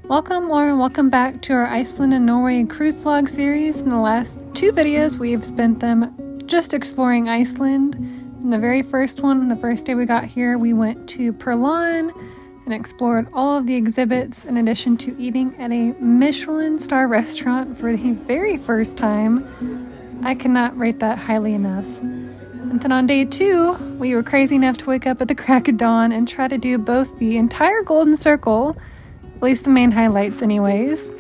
Welcome back to our Iceland and Norway cruise vlog series. In the last two videos, we've spent them just exploring Iceland. In the very first one, the first day we got here, we went to Perlan and explored all of the exhibits in addition to eating at a Michelin star restaurant for the very first time. I cannot rate that highly enough. And then on day two, we were crazy enough to wake up at the crack of dawn and try to do both the entire Golden Circle, at least the main highlights anyways,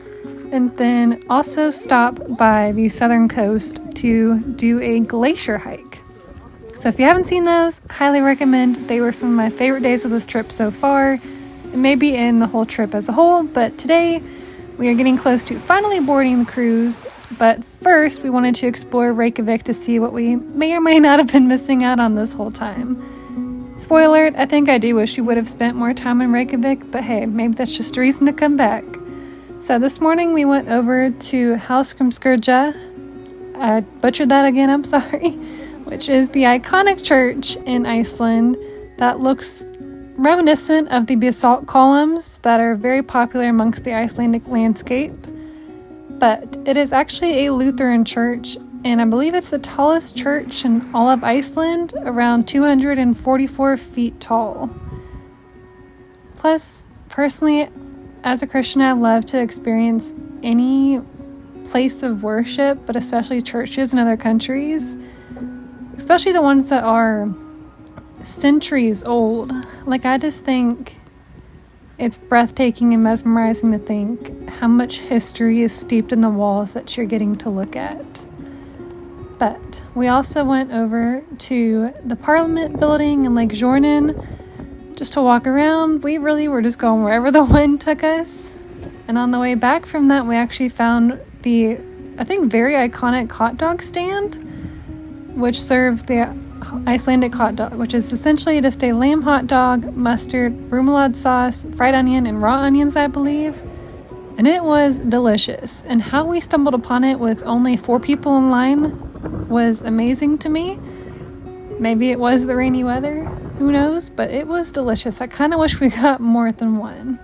and then also stop by the southern coast to do a glacier hike. So if you haven't seen those, highly recommend. They were some of my favorite days of this trip so far, and maybe in the whole trip as a whole, but today we are getting close to finally boarding the cruise. But first, we wanted to explore Reykjavik to see what we may or may not have been missing out on this whole time. Spoiler alert, I think I do wish we would have spent more time in Reykjavik, but hey, maybe that's just a reason to come back. So this morning we went over to Hallgrímskirkja. I butchered that again, I'm sorry, which is the iconic church in Iceland that looks reminiscent of the basalt columns that are very popular amongst the Icelandic landscape. But it is actually a Lutheran church, and I believe it's the tallest church in all of Iceland, around 244 feet tall. Plus, personally, as a Christian, I love to experience any place of worship, but especially churches in other countries, especially the ones that are centuries old. Like, I just think it's breathtaking and mesmerizing to think how much history is steeped in the walls that you're getting to look at. But we also went over to the Parliament building in Lake Jordan just to walk around. We really were just going wherever the wind took us. And on the way back from that, we actually found the, I think, very iconic hot dog stand, which serves the Icelandic hot dog, which is essentially just a lamb hot dog, mustard, remoulade sauce, fried onion, and raw onions, I believe. And it was delicious. And how we stumbled upon it with only 4 people in line was amazing to me. Maybe it was the rainy weather, who knows, but it was delicious. I kind of wish we got more than one.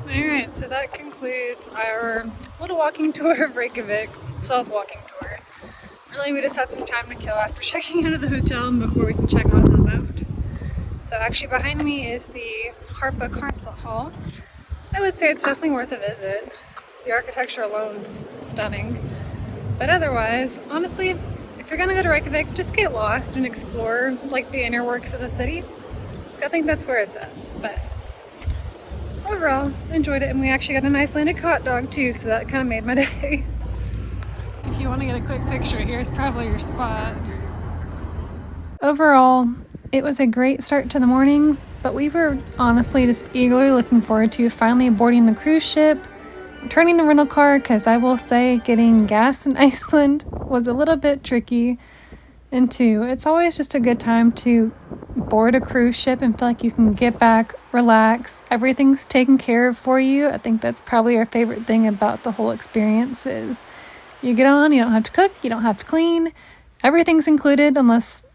Alright, so that concludes our little walking tour of Reykjavik, self-walking tour. Really, we just had some time to kill after checking out of the hotel and before we can check onto the boat. So actually behind me is the Harpa Council Hall. I would say it's definitely worth a visit. The architecture alone's stunning. But otherwise, honestly, if you're gonna go to Reykjavik, just get lost and explore like the inner works of the city. I think that's where it's at. But overall, enjoyed it, and we actually got an Icelandic hot dog too, so that kind of made my day. If you want to get a quick picture, here's probably your spot. Overall, it was a great start to the morning, but we were honestly just eagerly looking forward to finally boarding the cruise ship, returning the rental car, because I will say getting gas in Iceland was a little bit tricky. And two, it's always just a good time to board a cruise ship and feel like you can get back, relax, everything's taken care of for you. I think that's probably our favorite thing about the whole experience is you get on, you don't have to cook, you don't have to clean, everything's included unless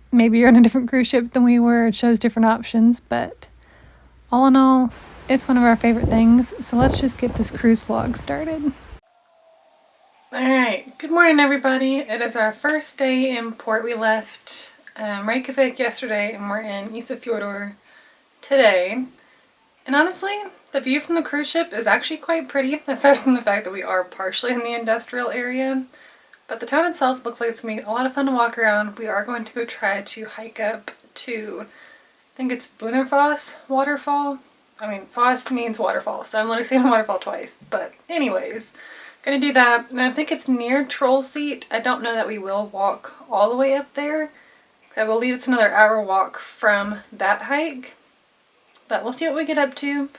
maybe you're on a different cruise ship than we were. It shows different options, but all in all, it's one of our favorite things. So let's just get this cruise vlog started. Alright, good morning everybody. It is our first day in port. We left Reykjavik yesterday and we're in Isafjordur today. And honestly, the view from the cruise ship is actually quite pretty, aside from the fact that we are partially in the industrial area. But the town itself looks like it's going to be a lot of fun to walk around. We are going to go try to hike up to, I think it's Bunafoss waterfall. I mean, foss means waterfall, so I'm literally saying waterfall twice. But anyways, gonna do that. And I think it's near Troll Seat. I don't know that we will walk all the way up there. I believe it's another hour walk from that hike. But we'll see what we get up to.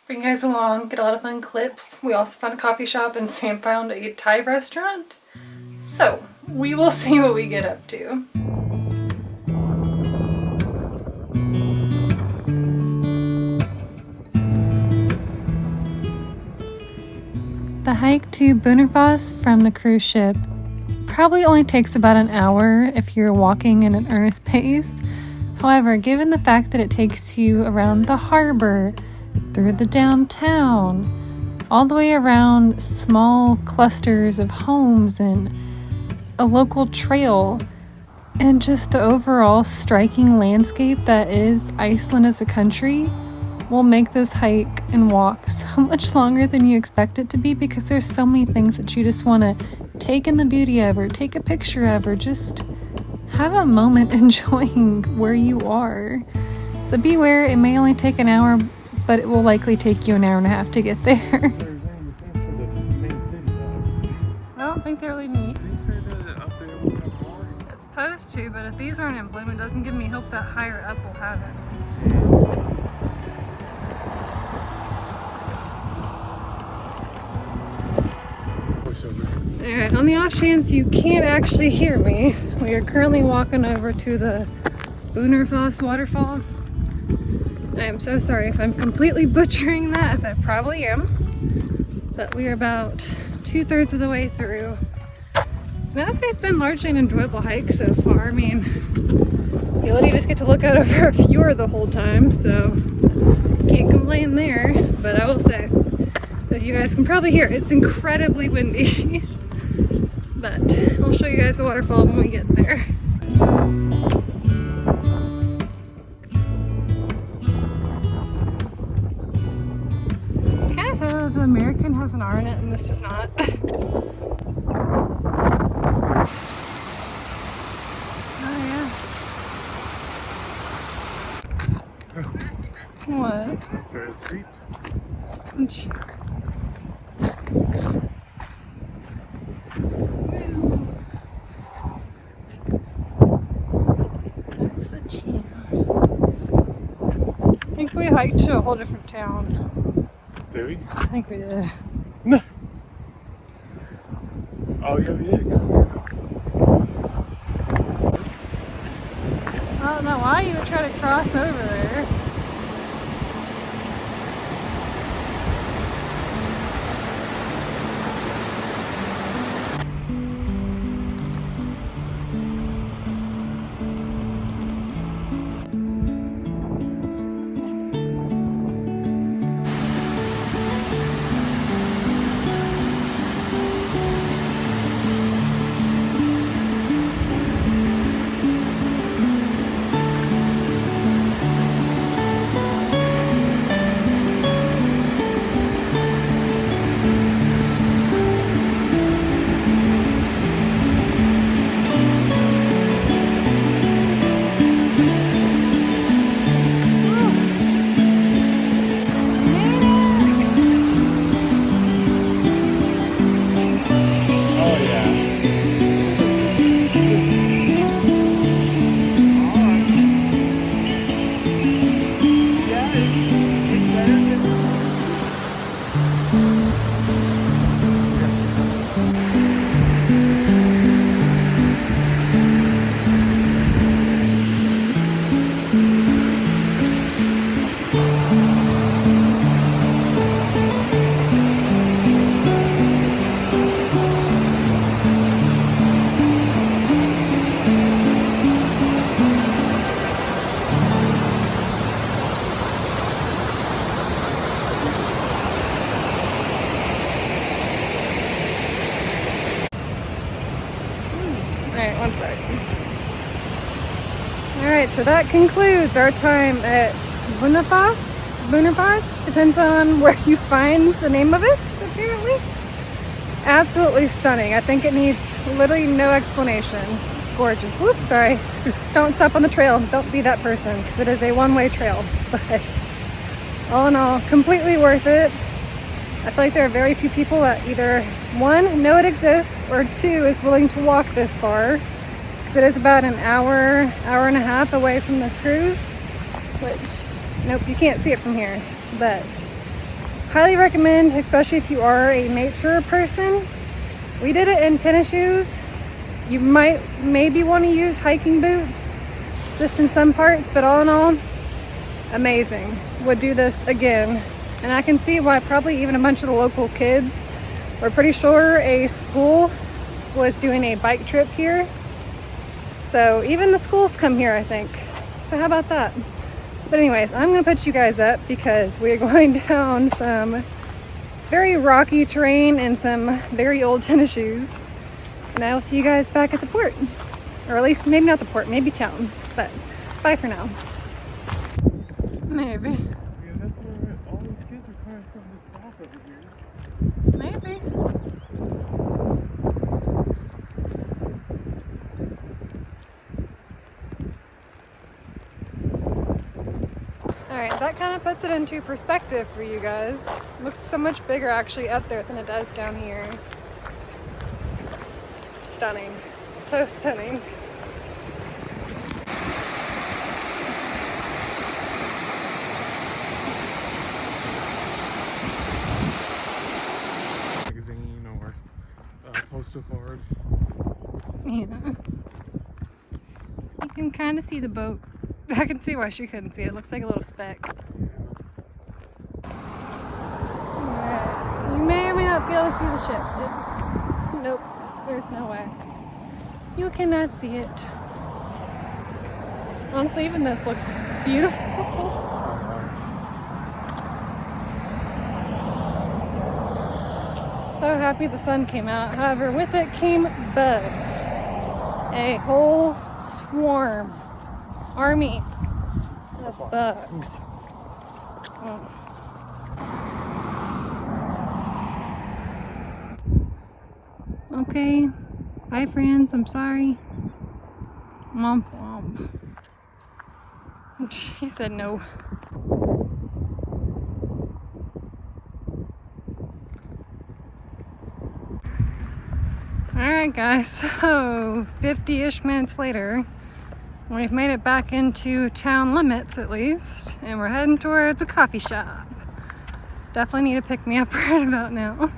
Bring you guys along, get a lot of fun clips. We also found a coffee shop and Sam found a Thai restaurant. So, we will see what we get up to. The hike to Bunafoss from the cruise ship probably only takes about an hour if you're walking in an earnest pace. However, given the fact that it takes you around the harbor, through the downtown, all the way around small clusters of homes and a local trail, and just the overall striking landscape that is Iceland as a country, will make this hike and walk so much longer than you expect it to be, because there's so many things that you just want to take in the beauty of, or take a picture of, or just have a moment enjoying where you are. So beware, it may only take an hour, but it will likely take you an hour and a half to get there. I don't think they're leading me. It's supposed to, but if these aren't in bloom, it doesn't give me hope that higher up will have it. Alright, on the off chance you can't actually hear me, we are currently walking over to the Bunafoss waterfall. I am so sorry if I'm completely butchering that, as I probably am, but we are about 2/3 of the way through. And I'd say it's been largely an enjoyable hike so far. I mean, you literally just get to look out over a fjord the whole time, so can't complain there. But I will say, as you guys can probably hear, it's incredibly windy. But I'll show you guys the waterfall when we get there. Kind of said that the American has an R in it and this does not. Oh yeah. What? For a treat. That's the town. I think we hiked to a whole different town. Did we? I think we did. No. Oh yeah, we did. I don't know why you would try to cross over there. Alright, one second. Alright, so that concludes our time at Bunafoss. Bunafoss, depends on where you find the name of it, apparently. Absolutely stunning. I think it needs literally no explanation. It's gorgeous. Whoops, sorry. Don't stop on the trail. Don't be that person, because it is a one-way trail. But all in all, completely worth it. I feel like there are very few people that either, one, know it exists, or two, is willing to walk this far. Because it is about an hour, hour and a half away from the cruise. Which, nope, you can't see it from here. But highly recommend, especially if you are a nature person. We did it in tennis shoes. You might maybe want to use hiking boots, just in some parts, but all in all, amazing. Would do this again. And I can see why probably even a bunch of the local kids, we're pretty sure a school was doing a bike trip here. So even the schools come here, I think. So how about that? But anyways, I'm gonna put you guys up because we're going down some very rocky terrain and some very old tennis shoes. And I will see you guys back at the port. Or at least maybe not the port, maybe town. But bye for now. Maybe. Yeah, that's where all these kids are coming from this dock over here. Maybe. Alright, that kind of puts it into perspective for you guys. It looks so much bigger actually up there than it does down here. Stunning. So stunning. Magazine or postal card. Yeah. You can kind of see the boat. I can see why she couldn't see it. It looks like a little speck. Alright. You may or may not be able to see the ship. It's... nope. There's no way. You cannot see it. Honestly, even this looks beautiful. So happy the sun came out. However, with it came bugs. A whole swarm. Army of bugs. Oh. Okay. Bye, friends. I'm sorry. Womp womp. She said no. Alright guys, so 50-ish minutes later, we've made it back into town limits at least, and we're heading towards a coffee shop. Definitely need to pick me up right about now.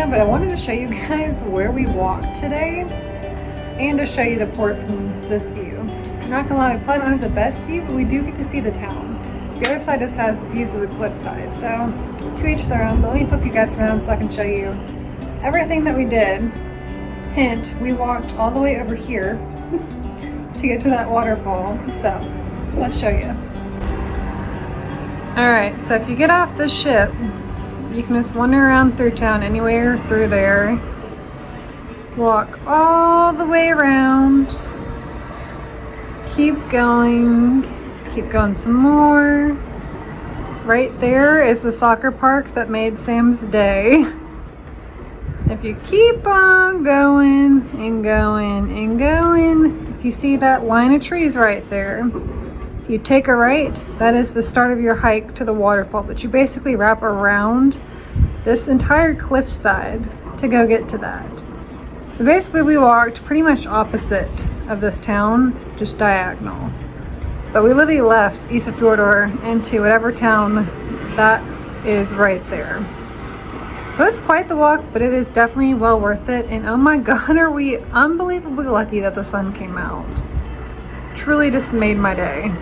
But I wanted to show you guys where we walked today and to show you the port from this view. Not gonna lie, we probably don't have the best view, but we do get to see the town. The other side just has views of the cliffside, so to each their own. But let me flip you guys around so I can show you everything that we did. Hint, we walked all the way over here to get to that waterfall, so let's show you. Alright, so if you get off the ship, you can just wander around through town anywhere through there. Walk all the way around. Keep going some more. Right there is the soccer park that made Sam's day. If you keep on going and going and going, if you see that line of trees right there, if you take a right, that is the start of your hike to the waterfall, but you basically wrap around this entire cliffside to go get to that. So basically we walked pretty much opposite of this town, just diagonal. But we literally left Isafjordur into whatever town that is right there. So it's quite the walk, but it is definitely well worth it. And oh my God, are we unbelievably lucky that the sun came out. Truly just made my day.